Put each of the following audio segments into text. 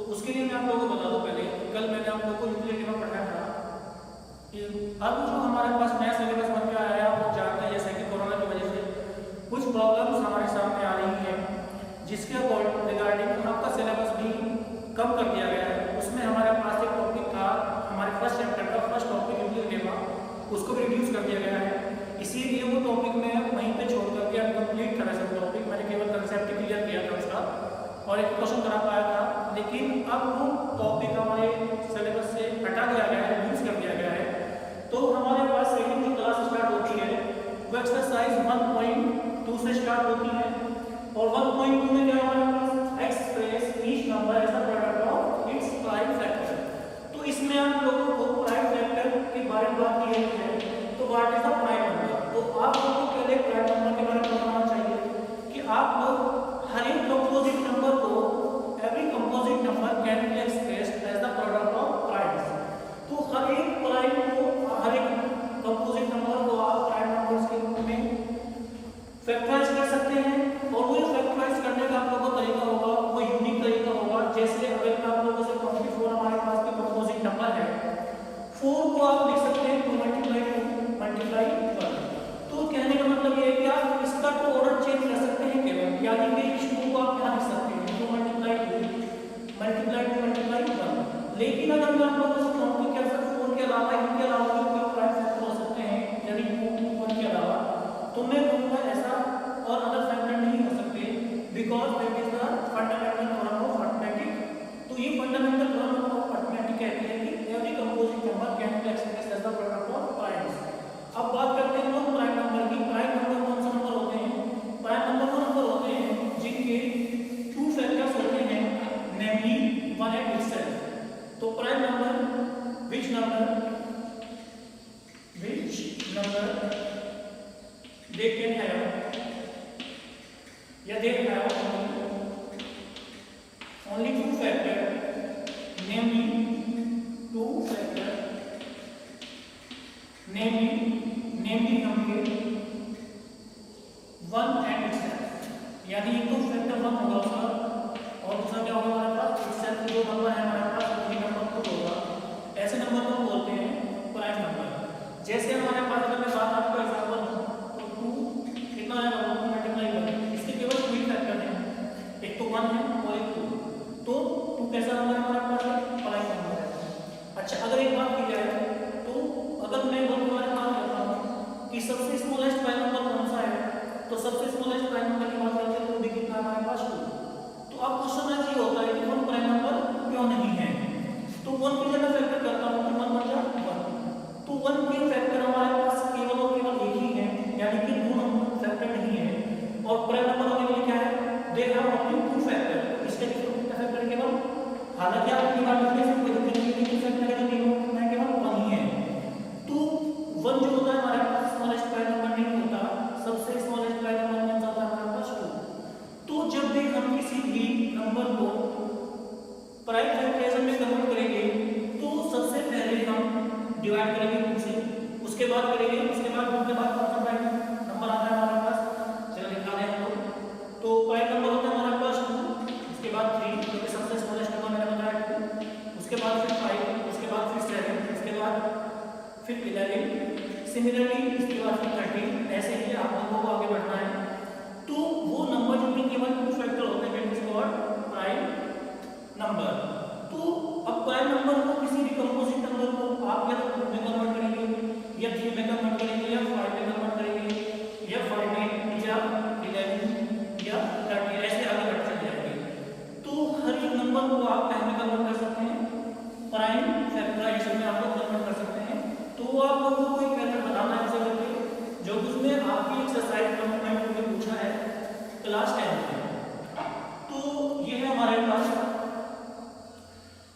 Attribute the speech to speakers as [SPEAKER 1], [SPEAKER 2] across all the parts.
[SPEAKER 1] उसके लिए मैं आप लोगों को बता दूं, पहले कल मैंने आप लोगों को यूटिलिटी में पढ़ाया था कि अब जो हमारे पास नया सिलेबस बन के आया है, आप लोग जानते हैं जैसे कि कोरोना की वजह से कुछ प्रॉब्लम्स हमारे सामने आ रही हैं, जिसके रिगार्डिंग आपका सिलेबस भी कम कर दिया गया है। उसमें हमारे पास एक टॉपिक था, हमारे फर्स्ट चैप्टर का फर्स्ट टॉपिक यूटिलिटी का, उसको भी रिड्यूस कर दिया गया है। इसीलिए वो टॉपिक मैं वहीं पे छोड़ करके अनकम्प्लीट करा सब टॉपिक, मैंने केवल कंसेप्ट क्लियर किया था उसका और एक क्वेश्चन करा पाया था। लेकिन अब वो टॉपिक हमारे सिलेबस से हटा दिया गया है, रिड्यूस कर दिया गया है। तो हमारे पास सेकंड जो क्लास स्टार्ट होती है वो एक्सरसाइज 1.2 से स्टार्ट होती है और 1.2 में क्या हमारे पास express each number as the product of its prime factor. तो इसमें आप लोगों को प्राइम फैक्टर के बारे में बात की है, तो what is the prime number. तो आप लोगों को पहले प्राइम नंबर के बारे में बताना चाहिए कि आप लोग हर एक कंपोजिट नंबर को, every composite number can be expressed as the product of primes. तो हर एक प्राइम को, हर एक कंपोजिट नंबर को आप प्राइम नंबर्स के रूप में फैक्टराइज कर सकते हैं और वो फैक्टराइज करने का आप लोगों को तरीका होगा, वो यूनिक तरीका होगा। जैसे अगर मैं आप लोगों से 24 हमारे पास के कंपोजिट नंबर है, 4 को आप लिख सकते हैं 2 मल्टीप्लाई 1। तो कहने का मतलब ये है कि आप इसका तो ऑर्डर चेंज कर सकते हैं केवल, यानी कि इस 2 को आप यहाँ लिख सकते हैं 2 मल्टीप्लाई 1। लेकिन अगर मैं आप लोगों से कहूँ कि क्या सर 4 के अलावा, इनके अलावा कोई प्राइम फैक्टर हो सकते हैं, यानी 2 1 के अलावा, तो मैं कहूँगा ऐसा और अदर फैक्टर नहीं हो सकते, because that is the fundamental theorem of arithmetic. तो ये फंडामेंटल थ्योरम ऑफ अरिथमेटिक कहती है कि every composite number can be expressed as the product of primes. अब बात करते हैं लोग प्राइम नंबर की। प्राइम नंबर कौन सा नंबर होते हैं? प्राइम नंबर वो नंबर होते हैं जिनके 2 फैक्टर्स होते हैं, नेमली 1 एंड itself। तो prime number which number they can have, या they have only 2 factor, namely 2 factor, namely होंगे 1 and itself, यानी एक तो फैक्टर 1 होगा उसका और दूसरा क्या होगा हमारे पास itself। जो नंबर है हमारे पास वही नंबर 2 होगा। ऐसे नंबर को बोलते हैं प्राइम नंबर। जैसे हमारे पास अगर मैं बात आपको एग्जांपल तो 2 कितना है, 2 मल्टीप्लाई 1, इसके केवल 2 फैक्टर हैं, एक तो 1 है और एक 2। तो 2 कैसा नंबर है हमारे पास? प्राइम नंबर है। अच्छा, अगर एक बात की जाए तो अगर मैं बोलने के बारे में बात करता हूँ कि सबसे स्मॉलेस्ट प्राइम नंबर कौन सा है, तो सबसे स्मॉलेस्ट प्राइम नंबर की बात करते हैं तो कितना है हमारे पास? 2। तो अब क्वेश्चन ये होता है कि 1 प्राइम नंबर क्यों नहीं है? तो 1 की जगह फैक्टर करता हूँ तो 1 बन जाए 1। तो 1 के फैक्टर हमारे पास केवल और केवल एक ही है, यानी कि 2 नंबर फैक्टर नहीं है। और प्राइम नंबर होने के लिए क्या है? They have only 2 factor. इसके कितने फैक्टर केवल, हालांकि आप अपनी बात करते हैं कोई दिक्कत नहीं, फैक्टर का जो है केवल 1 ही है। तो 1 जो होता है हमारे पास स्मॉलेस्ट प्राइम नंबर नहीं होता, सबसे स्मॉलेस्ट प्राइम नंबर कौन सा होता है हमारे पास? 2। तो जब भी हम किसी भी नंबर को प्राइम फैक्टराइजेशन में कन्वर्ट करेंगे तो सबसे पहले हम डिवाइड करेंगे 2 से, उसके बाद करेंगे, उसके बाद 2 के बाद कौन सा प्राइम नंबर आता है हमारे पास? चलो लिखा दें हम लोग। तो प्राइम नंबर होता है हमारे पास 2, उसके बाद 3 जो कि सबसे स्मॉलेस्ट नंबर मैंने बताया 2, उसके बाद फिर 5, उसके बाद फिर 7, उसके बाद फिर 11, सिमिलरली इसके बाद फिर 13। ऐसे ही आप लोगों को आगे बढ़ना है। तो वो नंबर जो कि केवल 2 फैक्टर होते हैं that is called prime number. तो अब प्राइम नंबर को किसी भी कंपोजिट नंबर को आप या तो 2 में कन्वर्ट करेंगे, या 3 में कन्वर्ट करेंगे, या 5 में कन्वर्ट करेंगे, या 5 में, या 11 या 30, ऐसे आगे बढ़ते चले जाएंगे। तो हर एक नंबर को आप पहले कन्वर्ट कर सकते हैं, प्राइम फैक्टराइजेशन में आप लोग कन्वर्ट कर सकते हैं। तो आप लोगों को एक मेथड बताना है जैसे करके, जो उसमें आपकी एक्सरसाइज 1.2 में पूछा है क्लास 10 में। तो ये है हमारे पास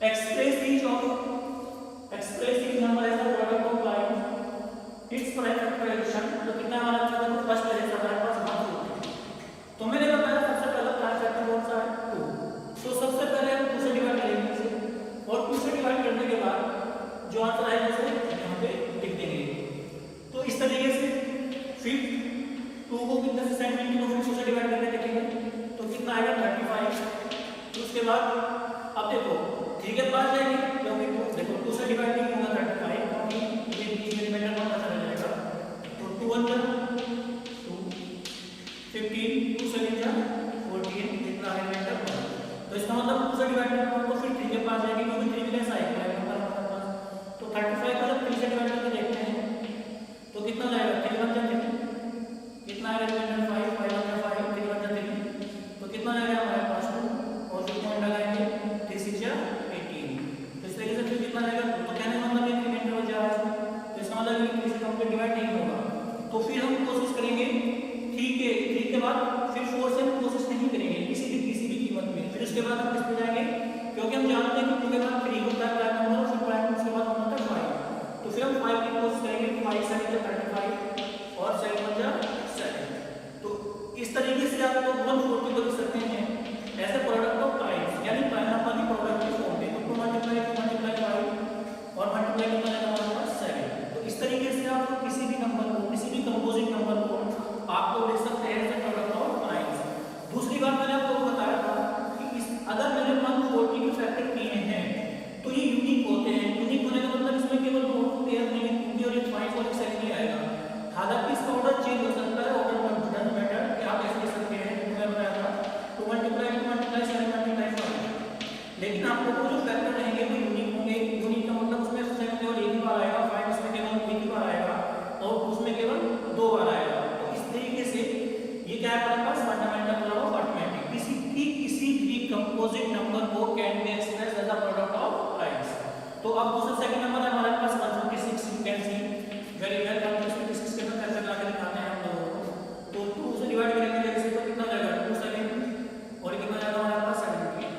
[SPEAKER 1] express each number as a product of prime its prime factorization। तो कितना हमारा चला तो फर्स्ट है हमारे पास 1। तो मैंने बताया सबसे पहला प्राइम फैक्टर कौन सा है? 2। तो सबसे पहले हम 2 से डिवाइड करेंगे इसे, और 2 से डिवाइड करने के बाद जो आंसर आएगा उसे यहाँ पे लिख देंगे। तो इस तरीके से फिर 2 को कितने से सेगमेंट को फिर 2 से डिवाइड करके लिखेंगे तो कितना आएगा 35। तो उसके उसके बाद अब देखो 3 के पास जाएगी, क्योंकि देखो 2 से डिवाइड नहीं होगा 35, क्योंकि ये बीच में रिमाइंडर कौन सा चला जाएगा, तो 2 1 जा 2 15 2 7 जा 14 जितना रिमाइंडर होगा, तो इसका मतलब 2 से डिवाइड करना तो फिर 3 के पास जाएगी, क्योंकि 3 के साथ आएगा नंबर हमारे पास। तो 35 को जब 3 से डिवाइड करके देखते हैं तो कितना जाएगा, 3 1 जा 3 कितना आएगा रिमाइंडर 5 5 1 जा 5 3 1 जा 3, तो कितना आएगा हमारे पास 2 और फिर पॉइंट लगाएंगे 3 6 जा 18, तो इस तरीके से फिर कितना आएगा, तो कहने का मतलब ये रिमाइंडर बच जा रहा है, तो इसका मतलब ये 3 से कंप्लीट डिवाइड नहीं होगा। तो फिर हम कोशिश करेंगे 3 के बाद फिर 4 से हम कोशिश नहीं करेंगे किसी भी कीमत में, फिर उसके बाद हम किस पे जाएंगे, क्योंकि हम जानते हैं कि 2 के बाद 3 होता है प्राइम नंबर और फिर प्राइम उसके बाद होता है 5, तो फिर हम 5 की कोशिश करेंगे, 5 7 जा 35 और 7 1 जा 7, तो इस तरीके से आप लोग 140 को लिख सकते हैं ऐसे प्रोडक्ट ऑफ प्राइम्स, यानी प्राइम नंबर की प्रोडक्ट की फॉर्म में, तो 2 मल्टीप्लाई 5 और मल्टीप्लाई कितना आएगा हमारे पास 7, तो इस तरीके से आप किसी भी नंबर को, किसी भी कंपोजिट नंबर को आप लोग लिख सकते हैं as a product of primes. दूसरी बात मैंने आपको बताया था कि अगर मैंने 140 के फैक्टर किए हैं तो ये यूनिक होते हैं, यूनिक होने का मतलब इसमें केवल 2 पेयर नहीं होंगे और ये 5 और 7 नहीं आएगा, हालांकि इसका ऑर्डर चेंज हो सकता है, ऑर्डर डजंट मैटर कि आप ऐसे लिख सकते हैं, मैं बताया था 2 मल्टीप्लाई 7 मल्टीप्लाई 5, लेकिन आप लोगों को जो फैक्टर रहेंगे वो यूनिक होंगे। यूनिक का मतलब उसमें 7 केवल एक ही बार आएगा, 5 उसमें केवल एक ही बार आएगा और उसमें केवल 2 बार आएगा, तो इस तरीके से ये क्या है हमारे पास फंडामेंटल लॉ ऑफ अरिथमेटिक, किसी भी कंपोजिट नंबर को can be expressed as a product of primes. तो अब दूसरा सेकंड नंबर है हमारे पास 156, you can see very well 156 के अंदर कैसे लगा के दिखाते हैं हम लोगों को, तो 2 से डिवाइड करेंगे जैसे तो कितना जाएगा 2 7 और कितना जाएगा हमारे पास 17,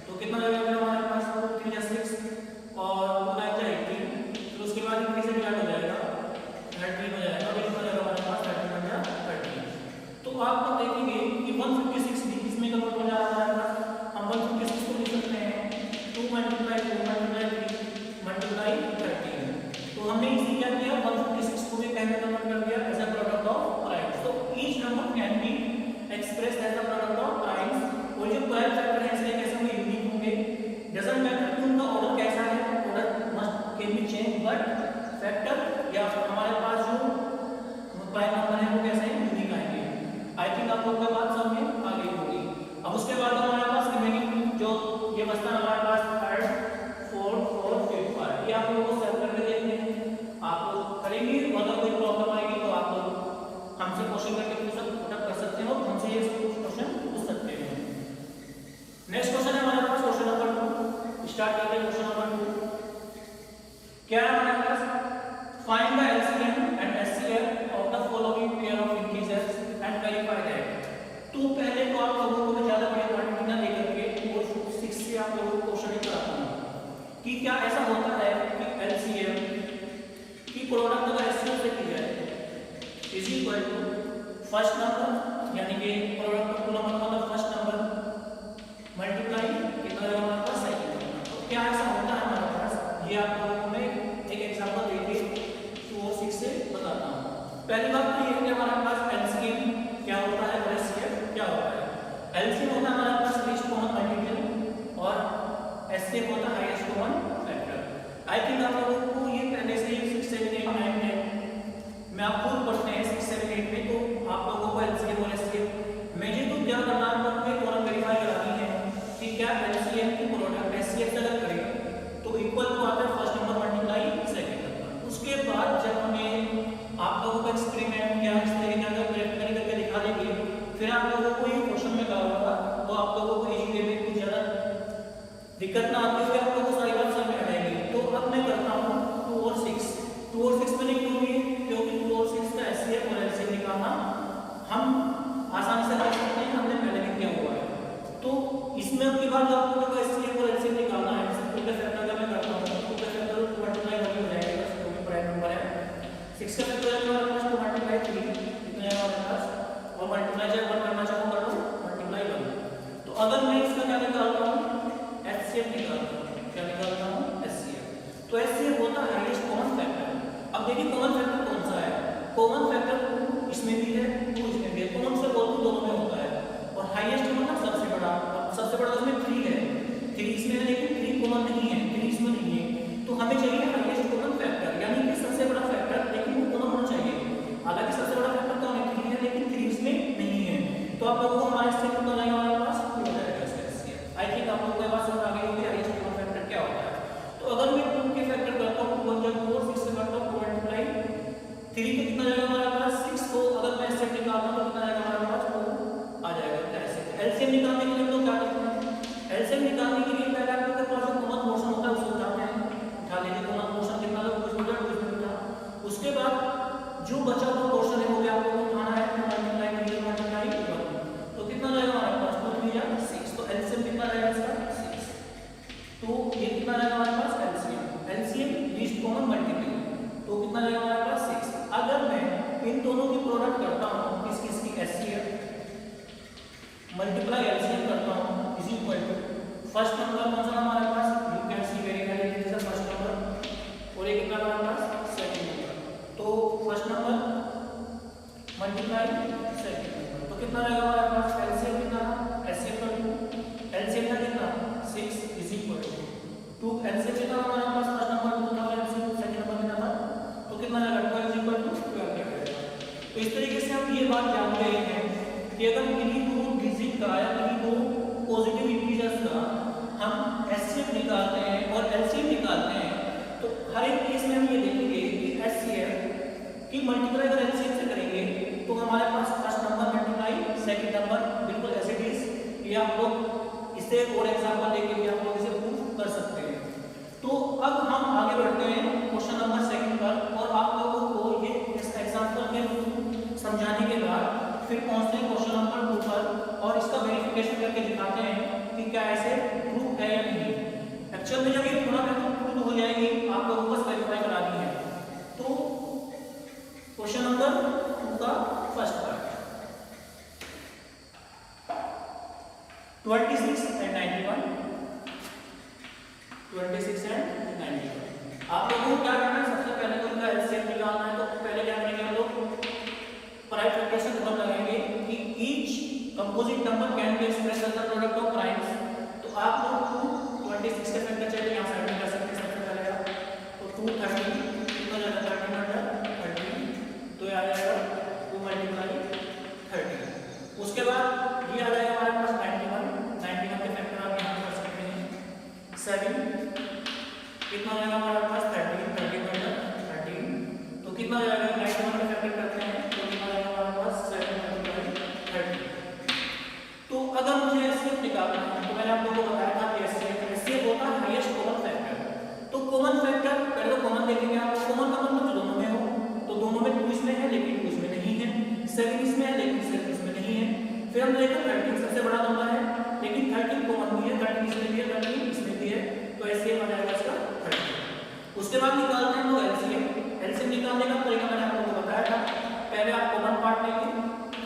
[SPEAKER 1] तो कितना जाएगा हमारे पास 3 6 और 2 9 जा 18, फिर उसके बाद 3 से डिवाइड हो जाएगा 13 हो जाएगा और कितना जाएगा हमारे पास 31 जा 30, तो आप लोग देखेंगे कि 156 भी इसमें कन्वर्ट हो जा रहा है, हम 156 को लिख सकते हैं 2 मल्टीप्लाई 2 मल्टीप्लाई 3 मल्टीप्लाई 13, तो हमने इसी क्या किया 156 को भी पहले कन्वर्ट कर दिया as a product of primes, तो each number can be expressed as a product of primes, और जो प्राइम फैक्टर है इसलिए कैसे होंगे यूनिक होंगे, डजंट मैटर कि उनका ऑर्डर कैसा है, order must can be change but factor या हमारे पास जो प्राइम नंबर है वो कैसे यूनिक आएंगे। आई थिंक आप लोगों का बात समझ में आ गई होगी। अब उसके बाद हमारे पास रिमेनिंग जो ये बचता है हमारे पास 3 4 4 5 5, ये आप लोगों को सेट करके देखते हैं, आप लोग करेंगे, अगर कोई प्रॉब्लम आएगी तो आप लोग हमसे क्वेश्चन करके पुटअप कर सकते हैं और हमसे ये क्वेश्चन पूछ सकते हैं। नेक्स्ट क्वेश्चन है हमारे पास क्वेश्चन नंबर 2, स्टार्ट करते हैं क्वेश्चन नंबर 2, क्या है हमारे पास, find the LCM and HCF of the following pair of integers and verify that. तो पहले तो आप लोगों को मैं ज्यादा बड़ी क्वांटिटी ना लेकर के कोर्स 6 से आप लोगों को क्वेश्चन कराता हूं कि क्या ऐसा होता है कि एलसीएम की प्रोडक्ट अगर एचसीएफ से की जाए is equal to first number, यानी कि प्रोडक्ट का कुल नंबर मतलब फर्स्ट नंबर मल्टीप्लाई कितना रहेगा हमारे पास सेकंड नंबर, तो क्या ऐसा होता है हमारे पास, ये आप लोगों को मैं एक एग्जांपल देके 2 और 6 से बताता हूं। पहली बात तो ये है कि हमारे पास एलसीएम क्या होता है और एचसीएफ क्या होता है। एलसीएम होता है हमारे पास लीस्ट कॉमन मल्टीपल और एचसीएफ होता है highest common factor. I think आप लोगों को ये पहले से ही 6 7 8 9 10 में आप खुद पढ़ते हैं 6 7 8 में, तो आप लोगों को एलसीएम और एचसीएफ में ये तो क्या करना है, आपको कॉलम वेरीफाई करानी है कि क्या एलसीएम की प्रोडक्ट एचसीएफ से अगर करें तो इक्वल टू आता है first number multiply second number. उसके बाद जब हमें आप लोगों का एक्सपेरिमेंट क्या इस तरीके का प्रैक्टिकली करके दिखा देंगे, फिर आप लोगों को ये क्वेश्चन में कराऊंगा वो आप लोगों को इजी वे में कुछ ज़्यादा दिक्कत ना आती है, आप लोगों को सारी बात समझ में आ जाएगी। तो अब मैं करता हूँ 2 और 6 मैंने क्यों लिए, क्योंकि 2 और 6 का एचसीएफ और एलसीएम निकालना हम आसानी से कर सकते हैं, हमने पहले भी किया हुआ है। तो इसमें अपनी बात आप लोगों को एचसीएफ और एलसीएम निकालना है, टू का फैक्टर का मैं करता हूँ, 2 का फैक्टर मल्टीप्लाई 1 हो जाएगा, जो भी प्राइम नंबर है। 6 का फैक्टर हमारे पास 2 मल्टीप्लाई 3 कितना है हमारे पास, और मल्टीप्लाई जब 1 करना चाहूँ कर लो मल्टीप्लाई 1। तो अगर मैं इसका क्या निकालता हूँ एचसीएफ निकालता हूँ, इसमें है लेकिन 3 कॉमन नहीं है, 3 इसमें नहीं है, तो हमें चाहिए हाईएस्ट कॉमन फैक्टर, यानी कि सबसे बड़ा फैक्टर, लेकिन वो कॉमन होना चाहिए। हालांकि सबसे बड़ा फैक्टर तो हमें 3 है, लेकिन 3 इसमें नहीं है, तो आप लोगों को हमारे इससे कितना रहेगा हमारे पास 2 हो जाएगा इसका एचसीएफ। आई थिंक आप लोगों को ये बात समझ आ गई होगी हाईएस्ट कॉमन फैक्टर क्या होता है। तो अगर मैं 2 के फैक्टर करता हूं 2 1 4 6 से करता हूं 2 मल्टीप्लाई 3 तो कितना जाएगा हमारे पास 6, को अगर मैं इससे निकालता हूं तो कितना जाएगा हमारे पास 2 आ जाएगा। कैसे एलसीएम निकालने के लिए तो क्या करते हैं, एलसीएम निकालने के लिए पहले आपके पास जो कॉमन पोर्शन होता है उसको उठाते हैं, उठा लीजिए कॉमन पोर्शन कितना लोग कुछ हो जाए कुछ उठा, उसके बाद जो बचा हुआ पोर्शन है वो भी आपको उठाना है, तो मल्टीप्लाई 3 मल्टीप्लाई 1 तो कितना जाएगा हमारे पास 2 3 या 6, तो एलसीएम कितना रहेगा इसका 6, तो ये कितना रहेगा हमारे पास LCM, LCM least common multiple, तो कितना रहेगा हमारे पास 6। अगर मैं इन दोनों की प्रोडक्ट करता हूं किस किस की एचसीएफ मल्टीप्लाई एलसीएम करता हूं is equal to first number कौन सा हमारे पास, you can see very well this is first number और ये कितना हमारे पास सेकंड नंबर, तो first number multiply second number, तो कितना रहेगा हमारे पास एलसीएम कितना, एचसीएफ का 2, एलसीएम का कितना 6 इज इक्वल टू 2, एलसीएम कितना हमारे पास फर्स्ट नंबर 2 था, एलसीएम सेकंड नंबर कितना था, तो कितना रहेगा 12 इज इक्वल टू 12 रहेगा। तो इस तरीके से हम ये बात जान गए हैं कि अगर किन्हीं दो डिजिट का या किन्हीं दो पॉजिटिव इंटीजर्स का हम एचसीएफ निकालते हैं और एलसीएम निकालते हैं, तो हर एक केस में हम ये देखेंगे कि एचसीएफ की मल्टीप्लाई अगर एलसीएम से करेंगे तो हमारे पास first number multiply second number बिल्कुल एज इट इज, ये आप लोग इससे और एग्जांपल लेके भी आप लोग इसे प्रूव कर सकते हैं। तो अब हम आगे बढ़ते हैं क्वेश्चन नंबर 2 पर, और आप लोगों को ये इस एग्जांपल में समझाने के बाद फिर पहुंचते हैं क्वेश्चन नंबर 2 पर और इसका वेरिफिकेशन करके दिखाते हैं कि क्या ऐसे प्रूफ है या नहीं। एक्चुअल में जब ये पूरा मेथड प्रूव हो जाएगी आप लोगों को बस वेरीफाई करानी है। तो क्वेश्चन नंबर 2 का फर्स्ट पार्ट 26 and 91, 26 and 91 आप लोगों को क्या करना है, सबसे पहले तो इनका एलसीएम निकालना है। तो पहले क्या करेंगे हम लोग प्राइम फैक्टर थ्योरम लगाएंगे कि each composite number can be expressed as the product of primes. तो आप लोग 26 का फैक्टर चाहिए यहां साइड में कर सकते हैं। सबसे पहले आप तो 2 30 कितना जाएगा 30 बटा 30, तो ये आ जाएगा 2 मल्टीप्लाई 30। उसके बाद ये आ जाएगा हमारे पास 91 के फैक्टर आप यहां कर सकते हैं 7 कितना आ जाएगा हमारे पास 30 बटा 13, तो कितना आ जाएगा 91 का फैक्टर करते हैं तो कितना आ जाएगा हमारे पास 7 मल्टीप्लाई 30। तो अगर मुझे एचसीएफ निकालना है तो मैंने आप लोगों को बताया था कि एचसीएफ होता है हाईएस्ट कॉमन फैक्टर। तो कॉमन फैक्टर पहले तो कॉमन देखेंगे आप, कॉमन का मतलब जो दोनों में हो, तो दोनों में 2 इसमें है लेकिन 2 इसमें नहीं है, 7 इसमें है लेकिन 7 इसमें नहीं है। फिर हम देखते हैं 13 सबसे बड़ा नंबर है लेकिन 13 कॉमन भी है, 13 इसमें भी है 13 इसमें भी है, तो एचसीएफ आ जाएगा इसका 13। उसके बाद निकालते हैं लोग एलसीएम। एलसीएम निकालने का तरीका मैंने आप लोगों को बताया था, पहले आप कॉमन पार्ट लेंगे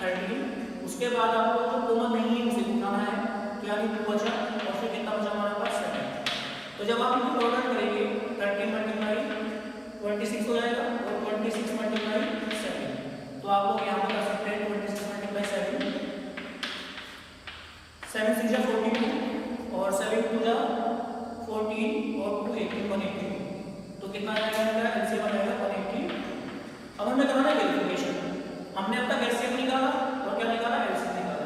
[SPEAKER 1] 13, उसके बाद आपको जो कॉमन नहीं है उसे उठाना है, तो यानी 2 बचा और फिर कितना बचा हमारे पास 7। तो जब आप इनकी प्रोडक्ट करेंगे 13 मल्टीप्लाई 26 हो जाएगा और 26 मल्टीप्लाई 7, तो आप लोग यहाँ पर कर सकते हैं 26 मल्टीप्लाई 7 6 जा 42 और 7 2 जा 14 और 2 18 180, तो कितना आ जाएगा एलसीएम आ जाएगा 180। अब हमने करना है वेरिफिकेशन, हमने अब तक एचसीएफ निकाला और क्या निकाला एलसीएम निकाला,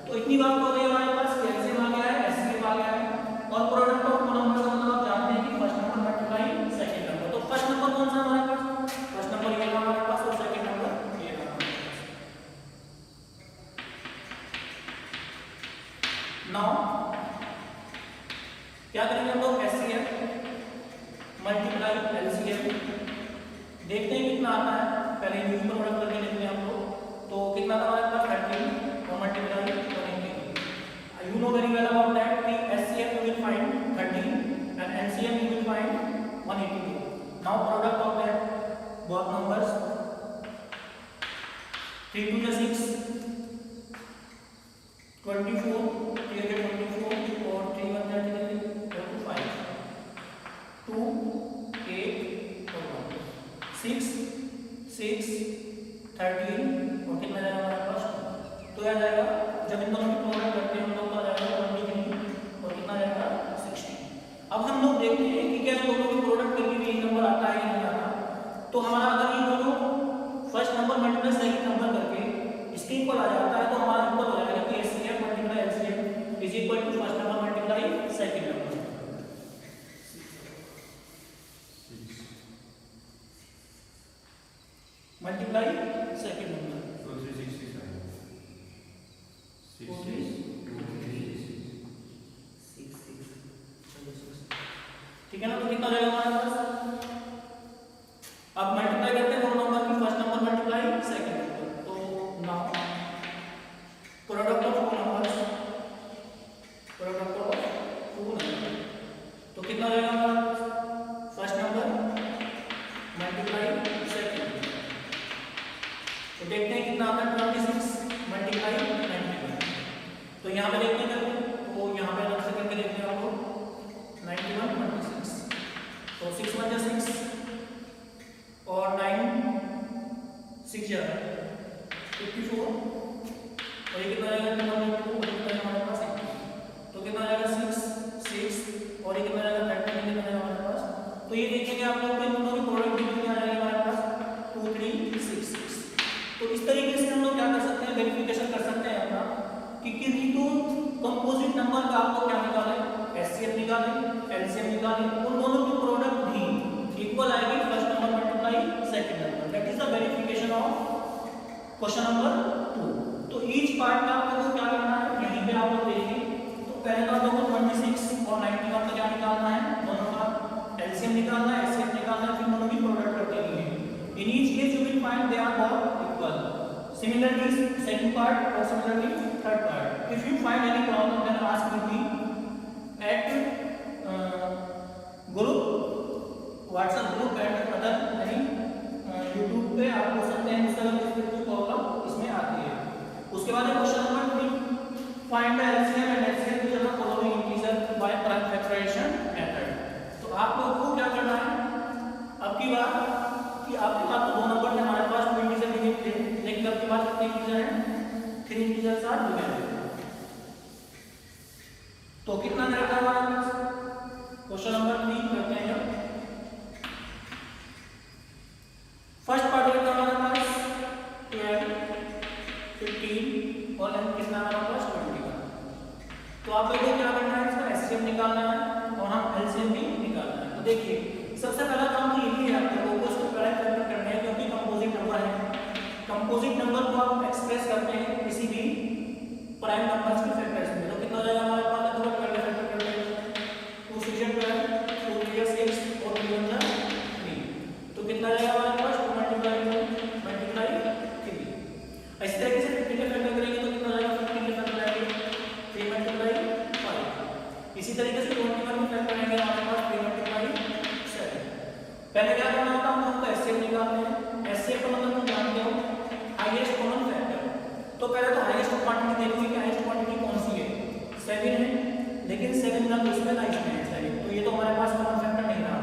[SPEAKER 1] तो इतनी बात हो गई हमारे पास एलसीएम आ गया है एचसीएफ आ गया है और प्रोडक्ट ऑफ टू नंबर का मतलब आप जानते हैं कि first number multiply second number. तो फर्स्ट नंबर कौन सा हमारे पास, फर्स्ट नंबर ये हमारे पास और सेकंड नंबर ये हमारे पास। नाउ क्या करेंगे हम लोग एचसीएफ मल्टीप्लाई एलसीएम, देखते हैं कितना आता है। पहले यूज प्रोडक्ट करके देखते हैं हम लोग, तो कितना था हमारे पास 13 और multiply 180। You know very well about that कि HCF you will find 13 and LCM you will find 182। Now product of that both numbers 3 2 जा 6 24 3 24 और 3 1 जा 5 2 8 और 1 6 6 13 और कितना जाएगा हमारे पास, तो आ जाएगा जब इन दोनों की प्रोडक्ट करते हैं हम लोग तो आ जाएगा 1 डिग्री और कितना जाएगा तो हमारा अगर ये दोनों first number multiply second number करके इसके इक्वल आ जाता है तो हमारा इक्वल हो जाएगा कि HCF multiply LCM is equal to first number multiply second number multiply second number. ठीक है ना, तो कितना हो जाएगा हमारे पास? अब मल्टीप्लाई करते हैं दोनों नंबर की, first number multiply second number, तो now product of two numbers, product of two number, तो कितना हो जाएगा हमारा फर्स्ट नंबर मल्टीप्लाई सेकंड। तो देखते हैं कितना आता है 26 मल्टीप्लाई 91। तो यहाँ पे देखते हैं तो यहाँ पे अलग से करके देखते हैं आपको 91 26, तो 6 1 जा 6 और 9 6 जा 54 और ये कितना आएगा 2 हमारे पास 1, तो कितना आएगा 6 6 और ये कितना आएगा 13 कितना आएगा हमारे पास। तो ये देखेंगे आप लोग इन दोनों की प्रोडक्ट कितनी आ जाएगी हमारे पास 2 3 6 6। तो इस तरीके से हम लोग क्या कर सकते हैं, वेरिफिकेशन कर सकते हैं अपना कि किन्हीं तो कंपोजिट नंबर का आपको क्या निकाले, एचसीएफ निकाले, एलसीएम निकाले, उन दोनों की प्रोडक्ट भी इक्वल आएगी first number multiply second number. That is the verification of question number 2। तो ईच पार्ट में आप लोगों को क्या करना है, यहीं पे आप लोग देखिए। तो पहले तो आप लोगों को 26 और 91 का क्या निकालना है, दोनों का एलसीएम निकालना है, एचसीएफ निकालना है, फिर दोनों की प्रोडक्ट करनी है। In each case you will find they are both equal. Similarly, second part or similarly third part. If you find any problem, then ask me at group, WhatsApp group and other any YouTube पे आप पूछ सकते हैं इसका कोई problem इसमें आती है। उसके बाद question number 3, find the LCM and HCF which are the following integer by prime factorization method। तो आप लोगों को क्या करना है, अब की बात कि आपके पास तो दो नंबर थे हमारे पास, 2 इंटीजर दिए थे, लेकिन आपके पास कितने इंटीजर हैं, 3 इंटीजर साथ डिवाइड। तो कितना रहता है हमारे पास, क्वेश्चन नंबर 3 करते हैं। फर्स्ट पार्ट रहता है हमारे पास 12 15 और n कितना हमारे पास 20 का। तो आप लोगों को क्या करना है, इसका एचसीएफ निकालना है और हम एलसीएम भी निकालना है। तो देखिए सबसे पहला काम तो यही है आप लोगों को इसको प्राइम फैक्टर करना है, क्योंकि कंपोजिट नंबर है। कंपोजिट नंबर को आप एक्सप्रेस करते हैं किसी भी प्राइम नंबर्स के फैक्टर्स में। तो कितना हो जाएगा हमारे पास, तो 12 फैक्टर करते हैं, 2 6 12 2 3 6 और 3 1 3, तो कितना आ जाएगा हमारे पास 2 मल्टीप्लाई 3। इस तरीके से 15 के फैक्टर करेंगे तो कितना आ जाएगा 15 के फैक्टर आएंगे 3 मल्टीप्लाई 5। इसी तरीके से 21 के फैक्टर आएंगे हमारे पास 3 मल्टीप्लाई 7। पहले क्या करना होता है, हम लोग एचसीएफ निकालते हैं। एचसीएफ का मतलब तुम जानते हो हाईएस्ट कॉमन फैक्टर। तो पहले तो हाईएस्ट क्वांटिटी देखोगे कि हाईएस्ट क्वांटिटी कौन सी है, 7 है, लेकिन 7 ना तो इसमें ना इसमें है 7, तो ये तो हमारे पास कॉमन फैक्टर नहीं रहा।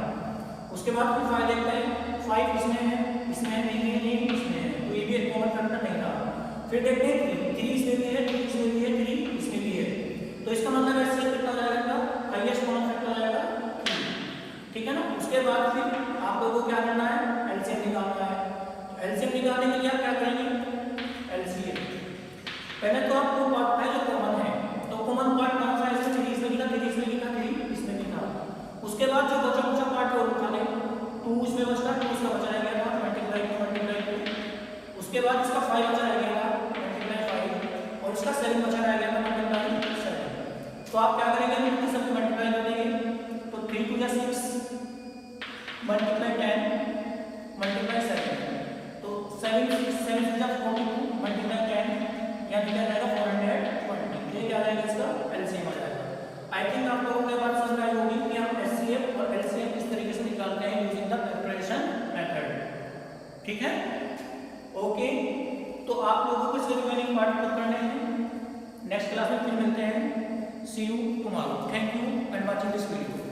[SPEAKER 1] उसके बाद फिर 5 देखते हैं, 5 इसमें है, इसमें नहीं है, नहीं इसमें है, तो ये भी एक कॉमन फैक्टर नहीं रहा। फिर देखते हैं 3 इसमें भी है, 2 इसमें भी है, 3 इसमें भी है, तो इसका मतलब एचसीएफ कितना जाएगा, हाईएस्ट कॉमन फैक्टर आएगा 3। ठीक है ना। उसके बाद फिर आप लोगों को क्या करना है, एलसीएम निकालना है। तो एलसीएम निकालने के लिए आप क्या करेंगे, एलसीएम पहले तो आपको पार्ट है जो कॉमन है, तो कॉमन पार्ट कौन सा है, इसमें 3 इसमें कितना 3 इसमें कितना 3 इसमें कितना। उसके बाद जो बचा कुचा पार्ट है वो उठा लें, 2 इसमें बचता है, 2 इसका बचा रह गया मल्टीप्लाई 2। उसके बाद इसका 5 बचा रह गया मल्टीप्लाई 5 और इसका 7 बचा रह गया मल्टीप्लाई 7। तो आप क्या करेंगे, इनकी सब मल्टीप्लाई कर देंगे, तो 3 2 6 मल्टीप्लाई 10 मल्टीप्लाई 7, तो 7 7 42 मल्टीप्लाई 10 यानी क्या आएगा 420। ये क्या आएगा, इसका एलसीएम आ जाएगा। आई थिंक आप लोगों को बात समझ आई होगी कि हम एचसीएफ और एलसीएम किस तरीके से निकालते हैं यूजिंग द फैक्टराइजेशन मेथड। ठीक है, ओके। तो आप लोगों को इसके रिमेनिंग पार्ट को करने हैं, नेक्स्ट क्लास में फिर मिलते हैं। See you tomorrow. Thank you and watching this video.